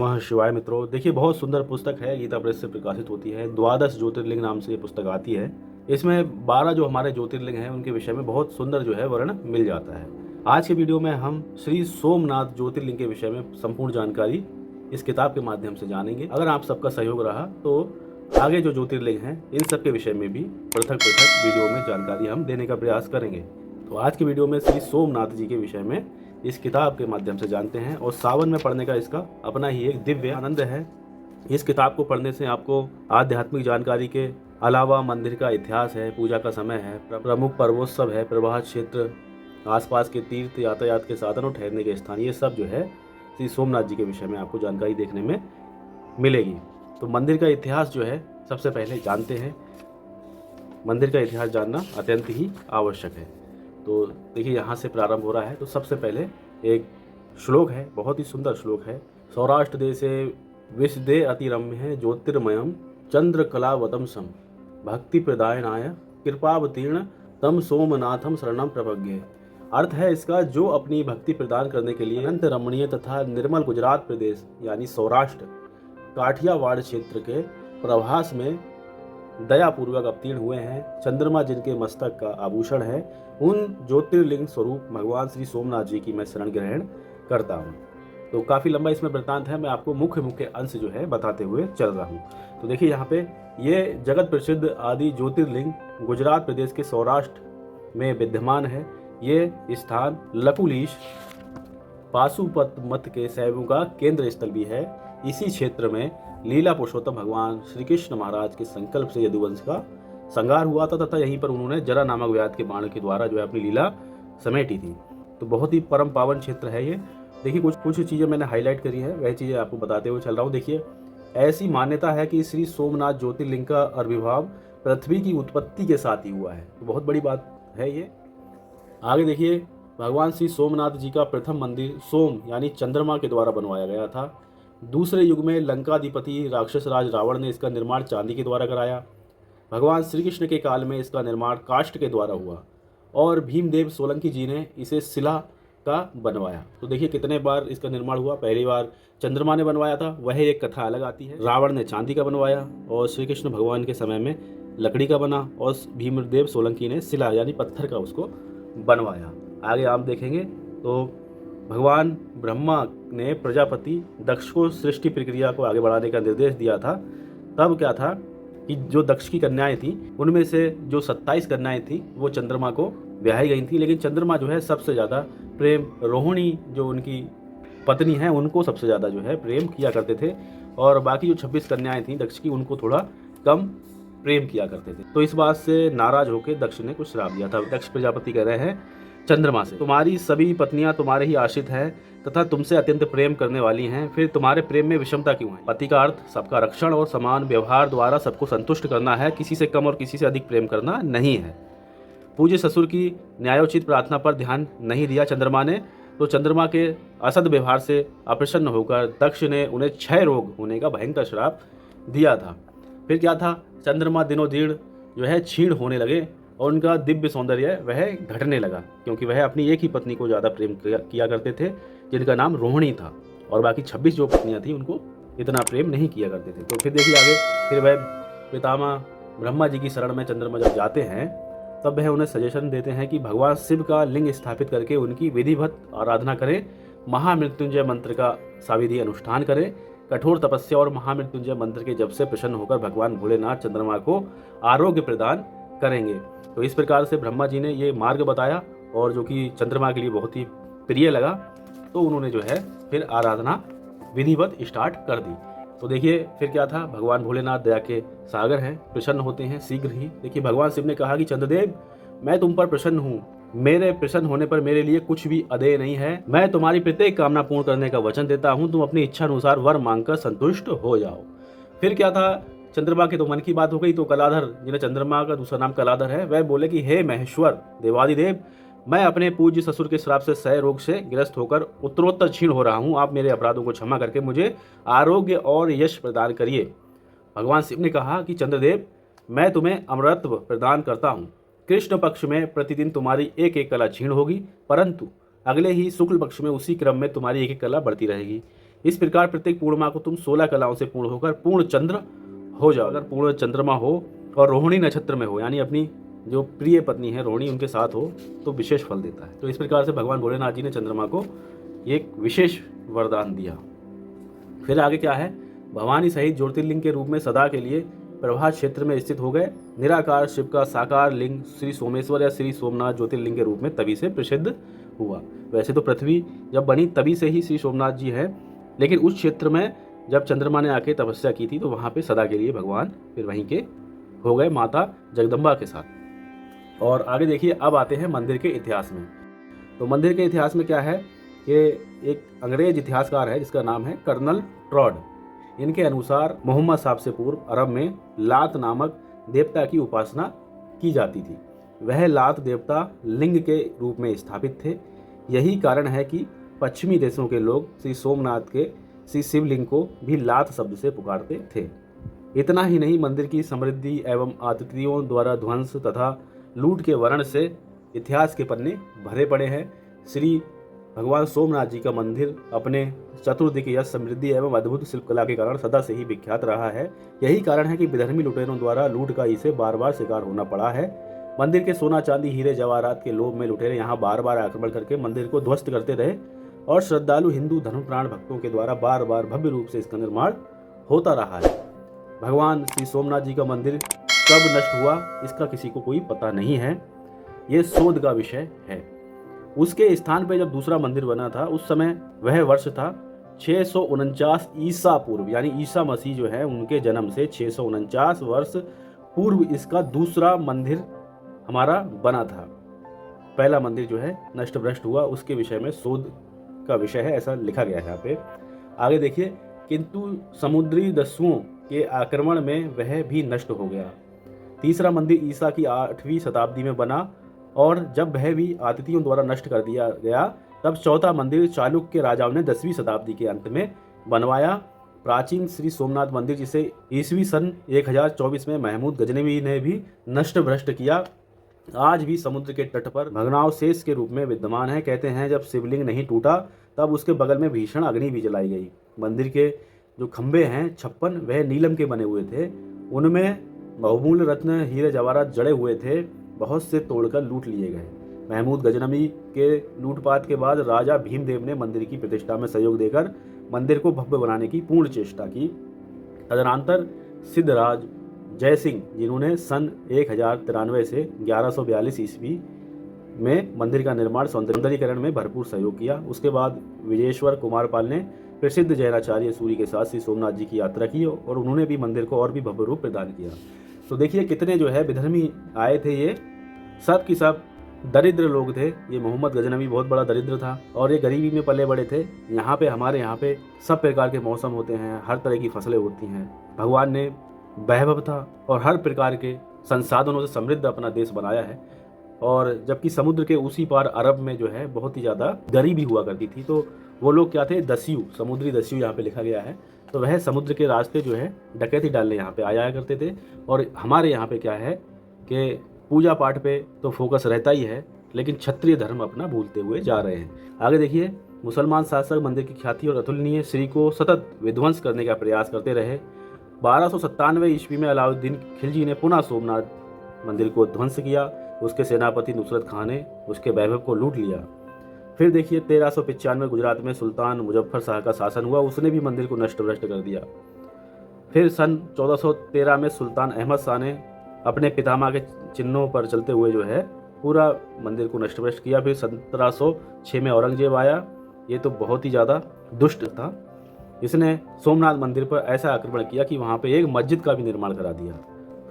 नमः शिवाय। मित्रों देखिए, बहुत सुंदर पुस्तक है, गीता प्रेस से प्रकाशित होती है। द्वादश ज्योतिर्लिंग नाम से ये पुस्तक आती है। इसमें 12 जो हमारे ज्योतिर्लिंग हैं उनके विषय में बहुत सुंदर जो है वर्णन मिल जाता है। आज के वीडियो में हम श्री सोमनाथ ज्योतिर्लिंग के विषय में संपूर्ण जानकारी इस किताब के माध्यम से जानेंगे। अगर आप सबका सहयोग रहा तो आगे जो ज्योतिर्लिंग हैं इन सब के विषय में भी पृथक पृथक वीडियो में जानकारी हम देने का प्रयास करेंगे। तो आज के वीडियो में श्री सोमनाथ जी के विषय में इस किताब के माध्यम से जानते हैं और सावन में पढ़ने का इसका अपना ही एक दिव्य आनंद है। इस किताब को पढ़ने से आपको आध्यात्मिक जानकारी के अलावा मंदिर का इतिहास है, पूजा का समय है, प्रमुख पर्वोत्सव है, प्रभात क्षेत्र, आसपास के तीर्थ, यातायात के साधन और ठहरने के स्थान, ये सब जो है श्री सोमनाथ जी के विषय में आपको जानकारी देखने में मिलेगी। तो मंदिर का इतिहास जो है सबसे पहले जानते हैं। मंदिर का इतिहास जानना अत्यंत ही आवश्यक है। तो देखिए, यहाँ से प्रारंभ हो रहा है। तो सबसे पहले एक श्लोक है, बहुत ही सुंदर श्लोक है। सौराष्ट्र देशे विशदे अतिरम्य है ज्योतिर्मयम चंद्र कलावतम सम भक्ति प्रदायनाय कृपावतीर्ण तम सोमनाथम शरणम प्रपज्ञे। अर्थ है इसका, जो अपनी भक्ति प्रदान करने के लिए अनंत रमणीय तथा निर्मल गुजरात प्रदेश यानी सौराष्ट्र काठियावाड़ क्षेत्र के प्रभास में दयापूर्वक अवतीर्ण हुए हैं, चंद्रमा जिनके मस्तक का आभूषण है, उन ज्योतिर्लिंग स्वरूप भगवान श्री सोमनाथ जी की मैं शरण ग्रहण करता हूँ। तो काफ़ी लंबा इसमें वृत्तांत है, मैं आपको मुख्य मुख्य अंश जो है बताते हुए चल रहा हूँ। तो देखिए, यहाँ पे ये जगत प्रसिद्ध आदि ज्योतिर्लिंग गुजरात प्रदेश के सौराष्ट्र में विद्यमान है। ये स्थान लकुलीश पाशुपत मत के शैवों का केंद्र स्थल भी है। इसी क्षेत्र में लीला पुरुषोत्तम भगवान श्री कृष्ण महाराज के संकल्प से यदुवंश का संहार हुआ था तथा यहीं पर उन्होंने जरा नामक व्याध के बाण के द्वारा जो है अपनी लीला समेटी थी। तो बहुत ही परम पावन क्षेत्र है ये। देखिए, कुछ चीज़ें मैंने हाईलाइट करी है, वह चीज़ें आपको बताते हुए चल रहा हूँ। देखिए, ऐसी मान्यता है कि श्री सोमनाथ ज्योतिर्लिंग का आविर्भाव पृथ्वी की उत्पत्ति के साथ ही हुआ है। तो बहुत बड़ी बात है ये। आगे देखिए, भगवान श्री सोमनाथ जी का प्रथम मंदिर सोम यानी चंद्रमा के द्वारा बनवाया गया था। दूसरे युग में लंकाधिपति राक्षस राज रावण ने इसका निर्माण चांदी के द्वारा कराया। भगवान श्री कृष्ण के काल में इसका निर्माण काष्ठ के द्वारा हुआ और भीमदेव सोलंकी जी ने इसे शिला का बनवाया। तो देखिए, कितने बार इसका निर्माण हुआ। पहली बार चंद्रमा ने बनवाया था, वह एक कथा अलग आती है। रावण ने चांदी का बनवाया और श्री कृष्ण भगवान के समय में लकड़ी का बना और भीमदेव सोलंकी ने शिला यानी पत्थर का उसको बनवाया। आगे आप देखेंगे तो भगवान ब्रह्मा ने प्रजापति दक्ष को सृष्टि प्रक्रिया को आगे बढ़ाने का निर्देश दिया था। तब क्या था कि जो दक्ष की कन्याएं थी उनमें से जो 27 कन्याएं थी वो चंद्रमा को ब्याही गई थी, लेकिन चंद्रमा जो है सबसे ज़्यादा प्रेम रोहिणी जो उनकी पत्नी है उनको सबसे ज़्यादा जो है प्रेम किया करते थे और बाकी जो 26 कन्याएं थी दक्ष की उनको थोड़ा कम प्रेम किया करते थे। तो इस बात से नाराज होकर दक्ष ने कुछ श्राप दिया था। दक्ष प्रजापति कह रहे हैं चंद्रमा से, तुम्हारी सभी पत्नियां तुम्हारे ही आश्रित हैं तथा तुमसे अत्यंत प्रेम करने वाली हैं, फिर तुम्हारे प्रेम में विषमता क्यों है? पति का अर्थ सबका रक्षण और समान व्यवहार द्वारा सबको संतुष्ट करना है, किसी से कम और किसी से अधिक प्रेम करना नहीं है। पूज्य ससुर की न्यायोचित प्रार्थना पर ध्यान नहीं दिया चंद्रमा ने, तो चंद्रमा के असद व्यवहार से अप्रसन्न होकर दक्ष ने उन्हें क्षय रोग होने का भयंकर श्राप दिया था। फिर क्या था, चंद्रमा दिनों दिन जो है क्षीण होने लगे और उनका दिव्य सौंदर्य वह घटने लगा, क्योंकि वह अपनी एक ही पत्नी को ज़्यादा प्रेम किया करते थे जिनका नाम रोहिणी था, और बाकी 26 जो पत्नियां थी उनको इतना प्रेम नहीं किया करते थे। तो फिर देखिए आगे, फिर वह पितामह ब्रह्मा जी की शरण में चंद्रमा जब जाते हैं तब वह उन्हें सजेशन देते हैं कि भगवान शिव का लिंग स्थापित करके उनकी विधिवत आराधना करें, महामृत्युंजय मंत्र का साविधि अनुष्ठान करें, कठोर तपस्या और महामृत्युंजय मंत्र के जप से प्रसन्न होकर भगवान भोलेनाथ चंद्रमा को आरोग्य प्रदान करेंगे। तो इस प्रकार से ब्रह्मा जी ने ये मार्ग बताया और जो कि चंद्रमा के लिए बहुत ही प्रिय लगा, तो उन्होंने जो है फिर आराधना विधिवत स्टार्ट कर दी। तो देखिए फिर क्या था, भगवान भोलेनाथ दया के सागर हैं, प्रसन्न होते हैं शीघ्र ही। देखिए, भगवान शिव ने कहा कि चंद्रदेव, मैं तुम पर प्रसन्न हूँ, मेरे प्रसन्न होने पर मेरे लिए कुछ भी अदेय नहीं है, मैं तुम्हारी प्रत्येक कामना पूर्ण करने का वचन देता हूँ, तुम अपनी इच्छा अनुसार वर मांगकर संतुष्ट हो जाओ। फिर क्या था, चंद्रमा के तो मन की बात हो गई, तो कलाधर, जिन्हें चंद्रमा का दूसरा नाम कलाधर है, वह बोले कि हे महेश्वर देवादिदेव, मैं अपने पूज्य ससुर के श्राप से क्षय रोग से ग्रस्त होकर उत्तरोत्तर क्षीण हो रहा हूँ, आप मेरे अपराधों को क्षमा करके मुझे आरोग्य और यश प्रदान करिए। भगवान शिव ने कहा कि चंद्रदेव, मैं तुम्हें अमरत्व प्रदान करता हूँ, कृष्ण पक्ष में प्रतिदिन तुम्हारी एक एक कला क्षीण होगी, परंतु अगले ही शुक्ल पक्ष में उसी क्रम में तुम्हारी एक एक कला बढ़ती रहेगी। इस प्रकार प्रत्येक पूर्णिमा को तुम 16 कलाओं से पूर्ण होकर पूर्ण चंद्र हो जाओ। अगर पूर्ण चंद्रमा हो और रोहिणी नक्षत्र में हो, यानी अपनी जो प्रिय पत्नी है रोहिणी उनके साथ हो, तो विशेष फल देता है। तो इस प्रकार से भगवान भोलेनाथ जी ने चंद्रमा को एक विशेष वरदान दिया। फिर आगे क्या है, भवानी सहित ज्योतिर्लिंग के रूप में सदा के लिए प्रभास क्षेत्र में स्थित हो गए। निराकार शिव का साकार लिंग श्री सोमेश्वर या श्री सोमनाथ ज्योतिर्लिंग के रूप में तभी से प्रसिद्ध हुआ। वैसे तो पृथ्वी जब बनी तभी से ही श्री सोमनाथ जी है, लेकिन उस क्षेत्र में जब चंद्रमा ने आके तपस्या की थी तो वहाँ पे सदा के लिए भगवान फिर वहीं के हो गए माता जगदम्बा के साथ। और आगे देखिए, अब आते हैं मंदिर के इतिहास में। तो मंदिर के इतिहास में क्या है कि एक अंग्रेज इतिहासकार है जिसका नाम है कर्नल ट्रॉड। इनके अनुसार मोहम्मद साहब से पूर्व अरब में लात नामक देवता की उपासना की जाती थी। वह लात देवता लिंग के रूप में स्थापित थे। यही कारण है कि पश्चिमी देशों के लोग श्री सोमनाथ के श्री शिवलिंग को भी लात शब्द से पुकारते थे। इतना ही नहीं, मंदिर की समृद्धि एवं आतिथियों द्वारा ध्वंस तथा लूट के वर्ण से इतिहास के पन्ने भरे पड़े हैं। श्री भगवान सोमनाथ जी का मंदिर अपने चतुर्दिक यश, समृद्धि एवं अद्भुत शिल्पकला के कारण सदा से ही विख्यात रहा है। यही कारण है कि विधर्मी लुटेरों द्वारा लूट का इसे बार बार शिकार होना पड़ा है। मंदिर के सोना चांदी हीरे जवाहरात के लोभ में लुटेरे यहाँ बार बार आक्रमण करके मंदिर को ध्वस्त करते रहे और श्रद्धालु हिंदू धर्मप्राण भक्तों के द्वारा बार बार भव्य रूप से इसका निर्माण होता रहा है। भगवान श्री सोमनाथ जी का मंदिर कब नष्ट हुआ इसका किसी को कोई पता नहीं है, ये शोध का विषय है। उसके स्थान पर जब दूसरा मंदिर बना था उस समय वह वर्ष था 649 ईसा पूर्व, यानी ईसा मसीह जो है उनके जन्म से 649 वर्ष पूर्व इसका दूसरा मंदिर हमारा बना था। पहला मंदिर जो है नष्ट भ्रष्ट हुआ, उसके विषय में शोध का विषय है, ऐसा लिखा गया है यहाँ पे। आगे देखिए, किंतु समुद्री दस्युओं के आक्रमण में वह भी नष्ट हो गया। तीसरा मंदिर ईसा की 8वीं शताब्दी में बना और जब वह भी आतिथियों द्वारा नष्ट कर दिया गया तब चौथा मंदिर चालुक्य राजाओं ने 10वीं शताब्दी के अंत में बनवाया। प्राचीन श्री सोमनाथ मंदिर जिसे ईस्वी सन 1024 में महमूद गजनवी ने भी नष्ट भ्रष्ट किया, आज भी समुद्र के तट पर भग्नावशेष के रूप में विद्यमान है। कहते हैं जब शिवलिंग नहीं टूटा तब उसके बगल में भीषण अग्नि भी जलाई गई। मंदिर के जो खंभे हैं 56 वह नीलम के बने हुए थे, उनमें बहुमूल्य रत्न हीरे जवाहरात जड़े हुए थे, बहुत से तोड़कर लूट लिए गए। महमूद गजनवी के लूटपाट के बाद राजा भीमदेव ने मंदिर की प्रतिष्ठा में सहयोग देकर मंदिर को भव्य बनाने की पूर्ण चेष्टा की। तदनंतर सिद्धराज जयसिंह जिन्होंने सन 1093 से 1142 ईस्वी में मंदिर का निर्माण सौंदर्यीकरण में भरपूर सहयोग किया। उसके बाद विजयेश्वर कुमारपाल ने प्रसिद्ध जैनाचार्य सूरी के साथ श्री सोमनाथ जी की यात्रा की और उन्होंने भी मंदिर को और भी भव्य रूप प्रदान किया। तो देखिए कितने जो है विधर्मी आए थे, ये सब की सब दरिद्र लोग थे। ये मोहम्मद गजनवी बहुत बड़ा दरिद्र था और ये गरीबी में पले बड़े थे। यहाँ पे हमारे यहाँ पे सब प्रकार के मौसम होते हैं, हर तरह की फसलें होती हैं। भगवान ने वैभवता और हर प्रकार के संसाधनों से समृद्ध अपना देश बनाया है। और जबकि समुद्र के उसी पार अरब में जो है बहुत ही ज़्यादा गरीबी हुआ करती थी, तो वो लोग क्या थे, दस्यु, समुद्री दस्यु यहाँ पे लिखा गया है। तो वह समुद्र के रास्ते जो है डकैती डालने यहाँ पे आया करते थे। और हमारे यहाँ पे क्या है कि पूजा पाठ पे तो फोकस रहता ही है, लेकिन क्षत्रिय धर्म अपना भूलते हुए जा रहे हैं। आगे देखिए, मुसलमान शासक मंदिर की ख्याति और अतुलनीय श्री को सतत विध्वंस करने का प्रयास करते रहे। 1297 ईस्वी में अलाउद्दीन खिलजी ने पुनः सोमनाथ मंदिर को ध्वंस किया। उसके सेनापति नुसरत खान ने उसके वैभव को लूट लिया। फिर देखिए 1395 गुजरात में सुल्तान मुजफ्फर शाह का शासन हुआ, उसने भी मंदिर को नष्ट भ्रष्ट कर दिया। फिर सन 1413 में सुल्तान अहमद शाह ने अपने पितामह के चिन्हों पर चलते हुए जो है पूरा मंदिर को नष्ट भ्रष्ट किया। फिर 1706 में औरंगजेब आया, ये तो बहुत ही ज़्यादा दुष्ट था। इसने सोमनाथ मंदिर पर ऐसा आक्रमण किया कि वहाँ पे एक मस्जिद का भी निर्माण करा दिया।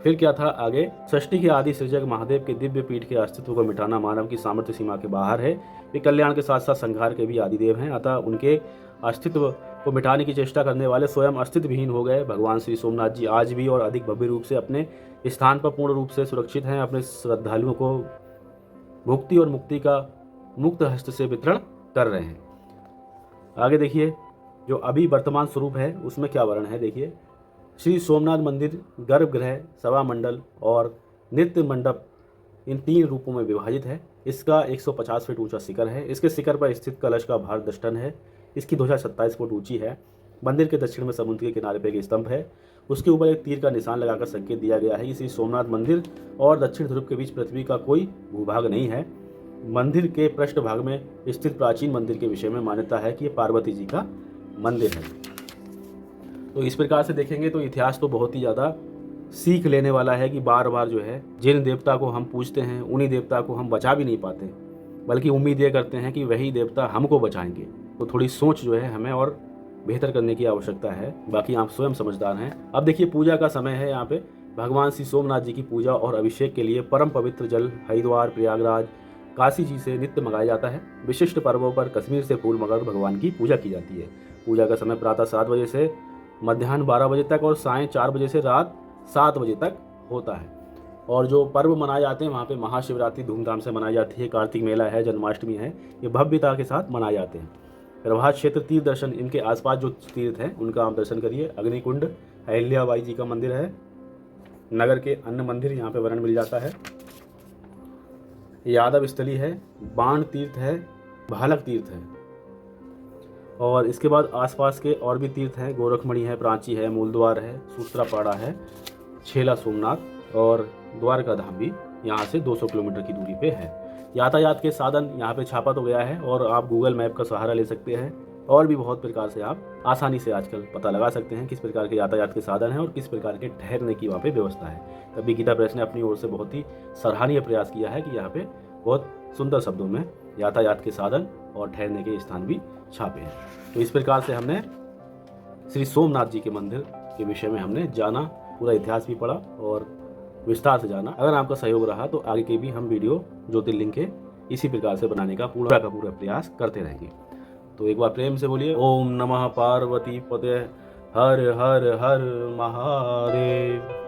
फिर क्या था आगे, सृष्टि के आदि सृजक महादेव के दिव्य पीठ के अस्तित्व को मिटाना मानव की सामर्थ्य सीमा के बाहर है। वे कल्याण के साथ साथ संहार के भी आदिदेव हैं, अतः उनके अस्तित्व को मिटाने की चेष्टा करने वाले स्वयं अस्तित्वहीन हो गए। भगवान श्री सोमनाथ जी आज भी और अधिक भव्य रूप से अपने स्थान पर पूर्ण रूप से सुरक्षित हैं। अपने श्रद्धालुओं को भुक्ति और मुक्ति का मुक्त हस्त से वितरण कर रहे हैं। आगे देखिए, जो अभी वर्तमान स्वरूप है उसमें क्या वर्णन है। देखिए, श्री सोमनाथ मंदिर गर्भगृह, सभा मंडल और नृत्य मंडप इन 3 रूपों में विभाजित है। इसका 150 फीट ऊंचा शिखर है। इसके शिखर पर स्थित कलश का भार 10 टन है। इसकी ध्वजा 27 फुट ऊंची है। मंदिर के दक्षिण में समुद्र के किनारे पर एक स्तंभ है, उसके ऊपर एक तीर का निशान लगाकर संकेत दिया गया है कि श्री सोमनाथ मंदिर और दक्षिण ध्रुव के बीच पृथ्वी का कोई भूभाग नहीं है। मंदिर के पृष्ठभाग में स्थित प्राचीन मंदिर के विषय में मान्यता है कि ये पार्वती जी का मंदिर है। तो इस प्रकार से देखेंगे तो इतिहास तो बहुत ही ज़्यादा सीख लेने वाला है कि बार बार जो है जिन देवता को हम पूजते हैं उन्हीं देवता को हम बचा भी नहीं पाते, बल्कि उम्मीद ये करते हैं कि वही देवता हमको बचाएंगे। तो थोड़ी सोच जो है हमें और बेहतर करने की आवश्यकता है। बाकी आप स्वयं समझदार हैं। अब देखिए पूजा का समय है। यहाँ पे भगवान श्री सोमनाथ जी की पूजा और अभिषेक के लिए परम पवित्र जल हरिद्वार, प्रयागराज, काशी जी से नित्य मंगाया जाता है। विशिष्ट पर्वों पर कश्मीर से फूल मंगाकर भगवान की पूजा की जाती है। पूजा का समय प्रातः 7 बजे से मध्याह्न 12 बजे तक और सायं 4 बजे से रात 7 बजे तक होता है। और जो पर्व मनाए जाते हैं वहाँ पे महाशिवरात्रि धूमधाम से मनाई जाती है, कार्तिक मेला है, जन्माष्टमी है, ये भव्यता के साथ मनाए जाते हैं। प्रभात क्षेत्र तीर्थ दर्शन, इनके आसपास जो तीर्थ हैं उनका आप दर्शन करिए। अग्निकुंड अहिल्याबाई जी का मंदिर है। नगर के अन्य मंदिर यहाँ पे वर्णन मिल जाता है। यादव स्थली है, बाण तीर्थ है, भालक तीर्थ है। और इसके बाद आसपास के और भी तीर्थ हैं, गोरखमणि है, प्राची है, मूलद्वार है, सूत्रापाड़ा है, छेला सोमनाथ और द्वारका धाम भी यहाँ से 200 किलोमीटर की दूरी पे है। यातायात के साधन यहाँ पे छापा तो गया है और आप गूगल मैप का सहारा ले सकते हैं और भी बहुत प्रकार से आप आसानी से आजकल पता लगा सकते हैं किस प्रकार के यातायात के साधन हैं और किस प्रकार के ठहरने की वहाँ पे व्यवस्था है। तभी गीता प्रेस ने अपनी ओर से बहुत ही सराहनीय प्रयास किया है कि यहाँ पे बहुत सुंदर शब्दों में यातायात के साधन और ठहरने के स्थान भी छापे हैं। तो इस प्रकार से हमने श्री सोमनाथ जी के मंदिर के विषय में हमने जाना, पूरा इतिहास भी पढ़ा और विस्तार से जाना। अगर आपका सहयोग रहा तो आगे के भी हम वीडियो ज्योतिर्लिंग के इसी प्रकार से बनाने का पूरा प्रयास करते रहेंगे। तो एक बार प्रेम से बोलिए ओम नमः पार्वती पते हर हर हर महादेव।